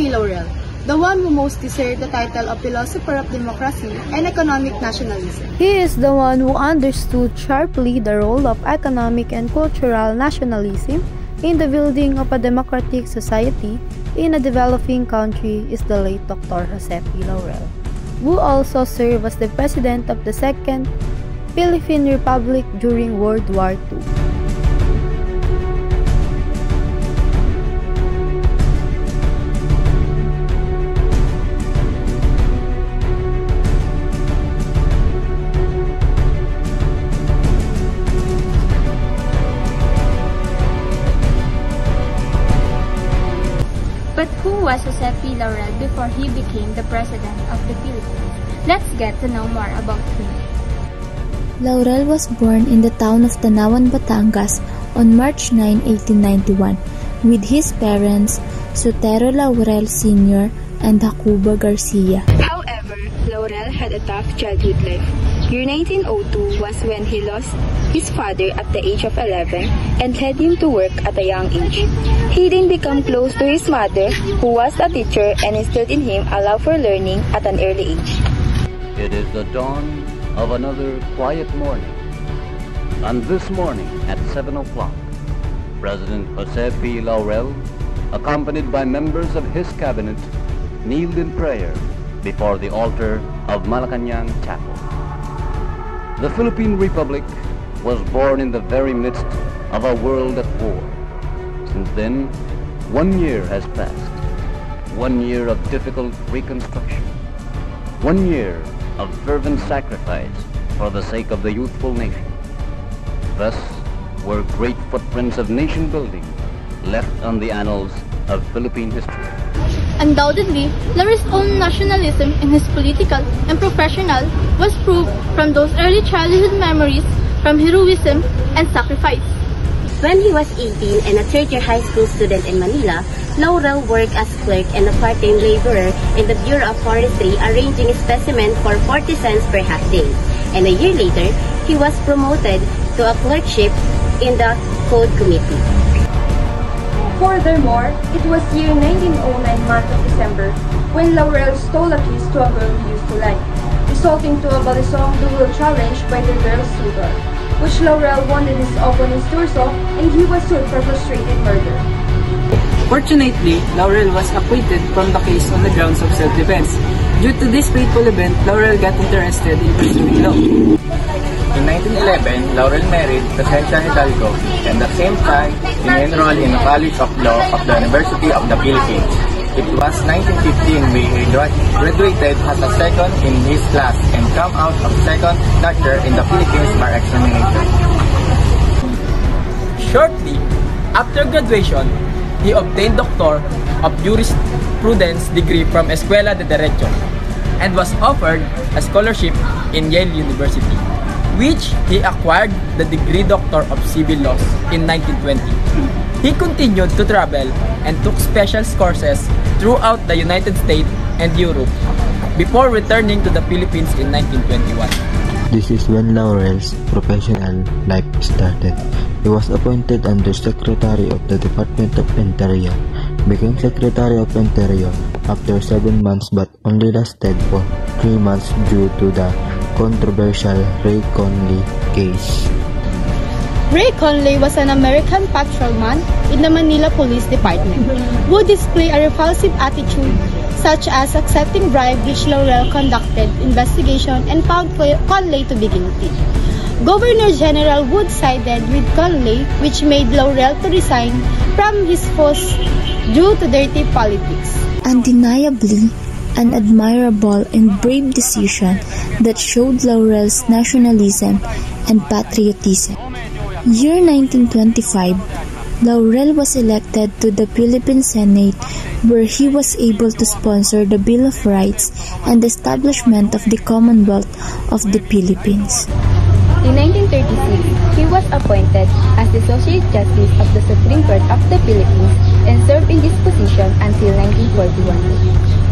P. Laurel, the one who most deserved the title of philosopher of democracy and economic nationalism. He is the one who understood sharply the role of economic and cultural nationalism in the building of a democratic society in a developing country is the late Dr. Jose P. Laurel, who also served as the President of the Second Philippine Republic during World War II. But who was Jose P. Laurel before he became the President of the Philippines? Let's get to know more about him. Laurel was born in the town of Tanauan, Batangas on March 9, 1891, with his parents, Sotero Laurel Sr. and Jacoba Garcia. However, Laurel had a tough childhood life. Year 1902 was when he lost his father at the age of 11 and led him to work at a young age. He then became close to his mother, who was a teacher, and instilled in him a love for learning at an early age. It is the dawn of another quiet morning. And this morning at 7 o'clock, President Jose P. Laurel, accompanied by members of his cabinet, kneeled in prayer before the altar of Malacanang Chapel. The Philippine Republic was born in the very midst of a world at war. Since then, 1 year has passed. 1 year of difficult reconstruction. 1 year of fervent sacrifice for the sake of the youthful nation. Thus were great footprints of nation building left on the annals of Philippine history. Undoubtedly, Laurel's own nationalism in his political and professional was proved from those early childhood memories from heroism and sacrifice. When he was 18 and a third-year high school student in Manila, Laurel worked as clerk and a part-time laborer in the Bureau of Forestry, arranging a specimen for 40 cents per half day. And a year later, he was promoted to a clerkship in the Code Committee. Furthermore, it was year 1909 month of December when Laurel stole a kiss to a girl he used to like, resulting to a balisong duel challenge by the girl's suitor, which Laurel wanted his opponent's torso, and he was sued for frustrated murder. Fortunately, Laurel was acquitted from the case on the grounds of self-defense. Due to this fateful event, Laurel got interested in pursuing law. In 1911, Laurel married Presencia Hidalgo and at the same time, he enrolled in the College of Law of the University of the Philippines. It was 1915 when he graduated as a second in his class and come out of second lecture in the Philippines bar examination. Shortly after graduation, he obtained Doctor of Jurisprudence degree from Escuela de Derecho and was offered a scholarship in Yale University, which he acquired the degree Doctor of Civil Laws in 1920. He continued to travel and took special courses throughout the United States and Europe before returning to the Philippines in 1921. This is when Laurel's professional life started. He was appointed Undersecretary of the Department of Interior, became Secretary of Interior after 7 months but only lasted for 3 months due to the controversial Ray Conley case. Ray Conley was an American patrolman in the Manila Police Department who displayed a repulsive attitude such as accepting bribe, which Laurel conducted investigation and found Conley to be guilty. Governor General Wood sided with Conley, which made Laurel to resign from his post due to dirty politics. Undeniably, an admirable and brave decision that showed Laurel's nationalism and patriotism. Year 1925, Laurel was elected to the Philippine Senate, where he was able to sponsor the Bill of Rights and the establishment of the Commonwealth of the Philippines. In 1936, he was appointed as the Associate Justice of the Supreme Court of the Philippines and served in this position until 1941.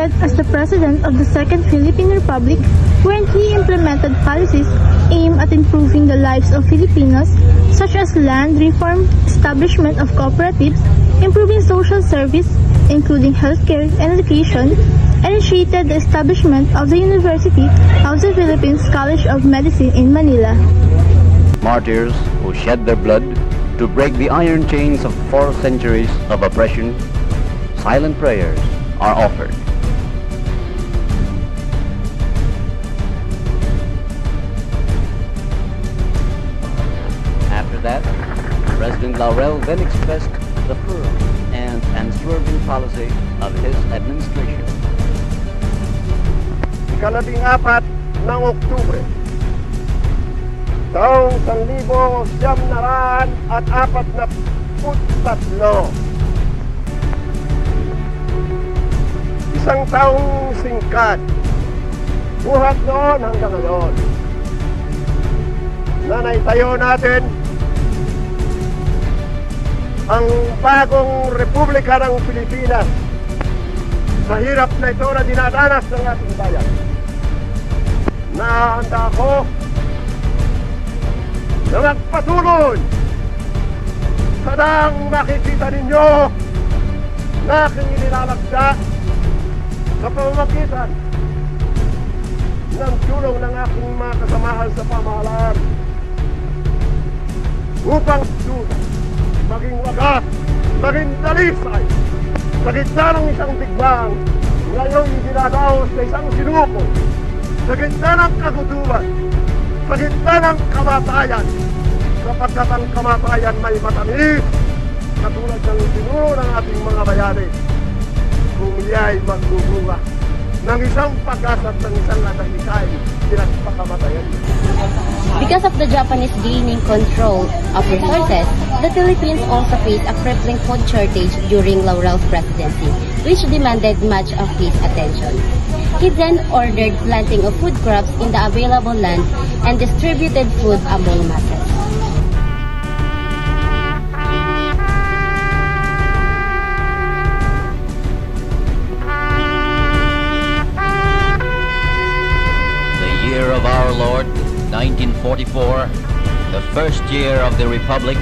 elected as the President of the Second Philippine Republic, when he implemented policies aimed at improving the lives of Filipinos, such as land reform, establishment of cooperatives, improving social service, including healthcare and education, initiated the establishment of the University of the Philippines College of Medicine in Manila. Martyrs who shed their blood to break the iron chains of 4 centuries of oppression, silent prayers are offered. After that, President Laurel then expressed the firm and unswerving policy of his administration. Ika-14 ng Oktubre, taong 1943. Isang taong singkat, buhat noon hanggang ngayon, na naitayo natin ang bagong Republika ng Pilipinas sa hirap na ito na dinadanas ng ating bayan. Nahanda ako na magpatuloy sa dang makikita ninyo na aking inilalagda sa pamamagitan ng tulong ng aking mga kasamahan sa pamahalaan upang maging wagas, maging dalisay sa gitna ng isang digmaan ngayon dinadaos sa isang sinuko, sa gitna ng kagutuman, sa gitna ng kamatayan, sapagkat ang kamatayan may matamis katulad ng tinuro ng ating mga bayani kung iya'y magbubunga ng isang pag-asa at ng isang natahikay pinagpakamatayan. Because of the Japanese gaining control of resources, the Philippines also faced a crippling food shortage during Laurel's presidency, which demanded much of his attention. He then ordered planting of food crops in the available land and distributed food among masses. The year of our Lord, 1944, the first year of the Republic,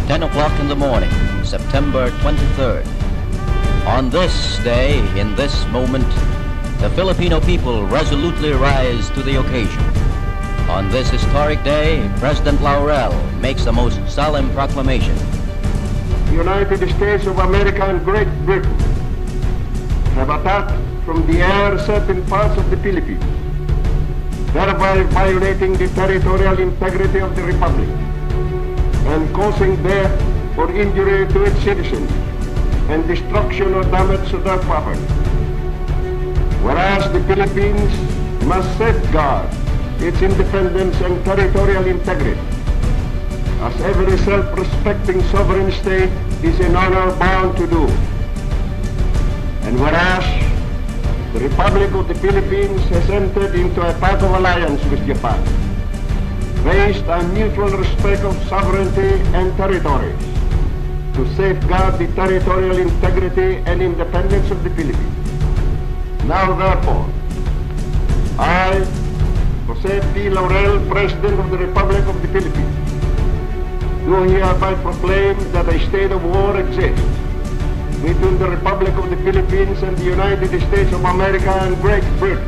10 o'clock in the morning, September 23rd. On this day, in this moment, the Filipino people resolutely rise to the occasion. On this historic day, President Laurel makes the most solemn proclamation. The United States of America and Great Britain have attacked from the air certain parts of the Philippines, thereby violating the territorial integrity of the Republic and causing death or injury to its citizens and destruction or damage to their property. Whereas the Philippines must safeguard its independence and territorial integrity, as every self-respecting sovereign state is in honor bound to do. And whereas the Republic of the Philippines has entered into a pact of alliance with Japan, based on mutual respect of sovereignty and territories, to safeguard the territorial integrity and independence of the Philippines. Now, therefore, I, Jose P. Laurel, President of the Republic of the Philippines, do hereby proclaim that a state of war exists between the Republic of the Philippines and the United States of America and Great Britain,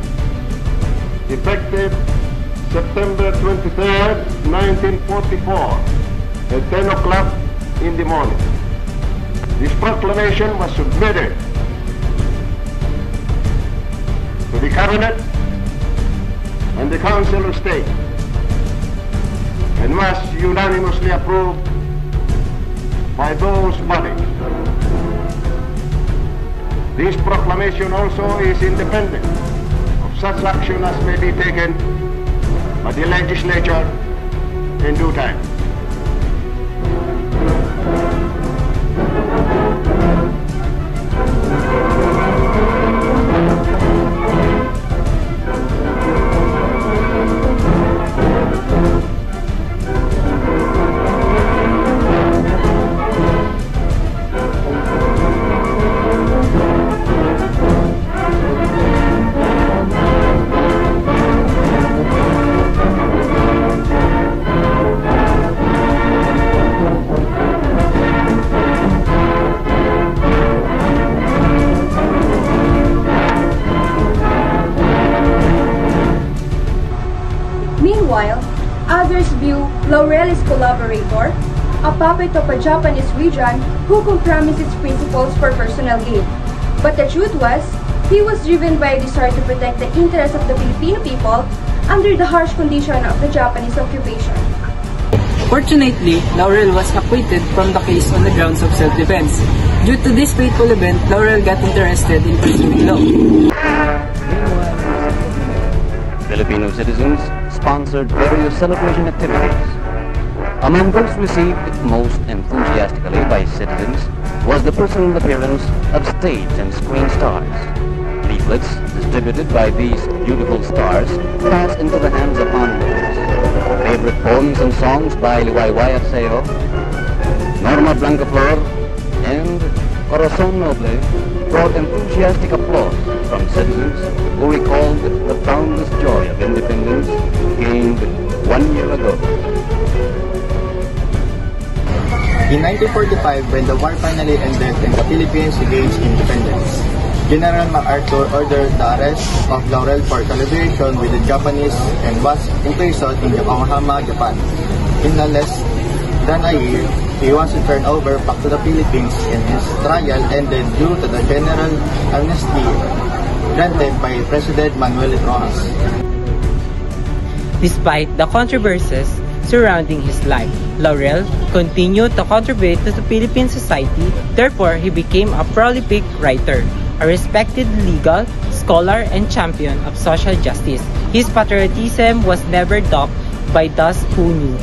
effective September 23rd, 1944, at 10 o'clock in the morning. This proclamation was submitted to the Cabinet and the Council of State and was unanimously approved by those bodies. This proclamation also is independent of such action as may be taken by the legislature in due time. others view Laurel as collaborator, a puppet of a Japanese regime who compromised its principles for personal gain. But the truth was, he was driven by a desire to protect the interests of the Filipino people under the harsh condition of the Japanese occupation. Fortunately, Laurel was acquitted from the case on the grounds of self-defense. Due to this fateful event, Laurel got interested in pursuing law. Filipino citizens sponsored various celebration activities. Among those received most enthusiastically by citizens was the personal appearance of stage and screen stars. Leaflets distributed by these beautiful stars passed into the hands of onlookers. Favorite poems and songs by Liwayway Arceo, Norma Blancaflor, and Corazon Noble brought enthusiastic applause from citizens who recalled the boundless joy of independence gained 1 year ago. In 1945, when the war finally ended and the Philippines regained independence, General MacArthur ordered the arrest of Laurel for collaboration with the Japanese and was imprisoned in Yokohama, Japan. In less than a year, he was turned over back to the Philippines and his trial ended due to the general amnesty granted by President Manuel Rojas. Despite the controversies surrounding his life, Laurel continued to contribute to the Philippine society. Therefore, he became a prolific writer, a respected legal scholar and champion of social justice. His patriotism was never doubted by those who knew.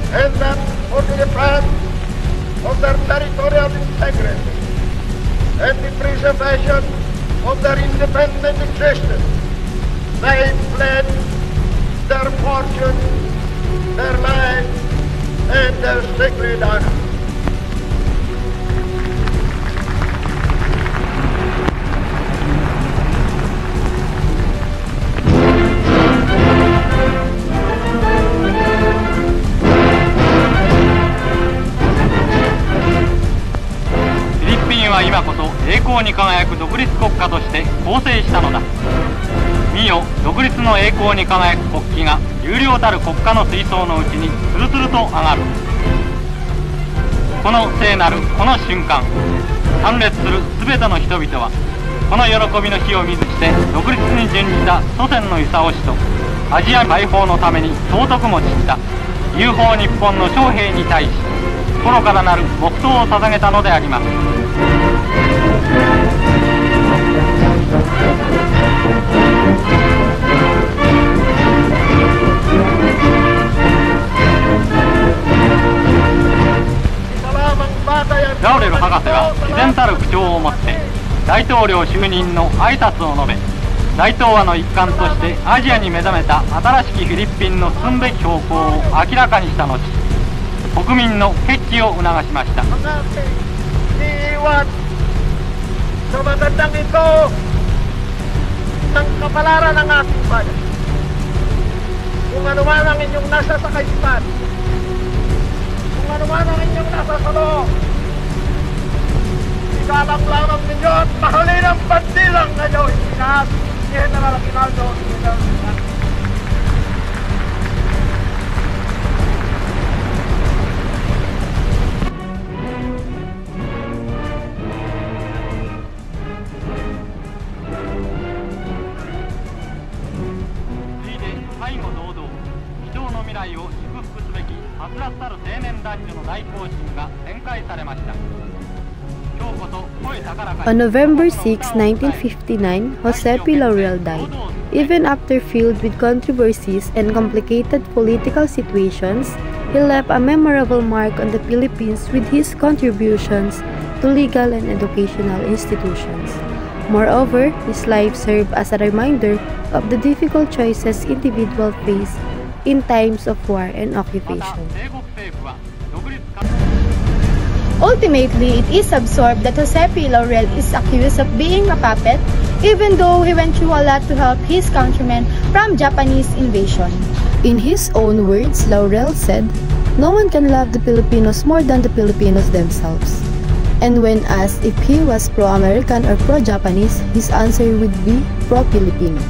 And that for the defense of their territorial integrity and the preservation of their independent existence, they pledged their fortune, their lives, and their sacred honor.今こそ栄光に輝く独立国家として構成したのだ。見よ、独立の栄光に輝く国旗が優良たる国家の水槽のうちにつるつると上がる。この聖なるこの瞬間、参列するすべての人々はこの喜びの日を見ずして独立に準じた祖先の勇しとアジア解放のために尊くも散った UFO 日本の将兵に対し心からなる黙祷を捧げたのであります。ラウレル博士は自然たる口調を持って大統領就任の挨拶を述べ、大東亜の一環としてアジアに目覚めた新しきフィリピンの進むべき方向を明らかにした後、国民の決起を促しました。Sa magandang ito ng kapalaran ng ating bayan. Kung ano man ang inyong nasa sa kaisipan, kung ano man ang inyong nasa sa loob, igalang-larang ninyo at mahalin ang bandilang ngayon. Inaas ni General Aguinaldo. On November 6, 1959, Jose P. Laurel died. Even after filled with controversies and complicated political situations, he left a memorable mark on the Philippines with his contributions to legal and educational institutions. Moreover, his life served as a reminder of the difficult choices individuals face in times of war and occupation. Ultimately, it is absorbed that Jose P. Laurel is accused of being a puppet, even though he went through a lot to help his countrymen from Japanese invasion. In his own words, Laurel said, "No one can love the Filipinos more than the Filipinos themselves." And when asked if he was pro-American or pro-Japanese, his answer would be pro-Filipino.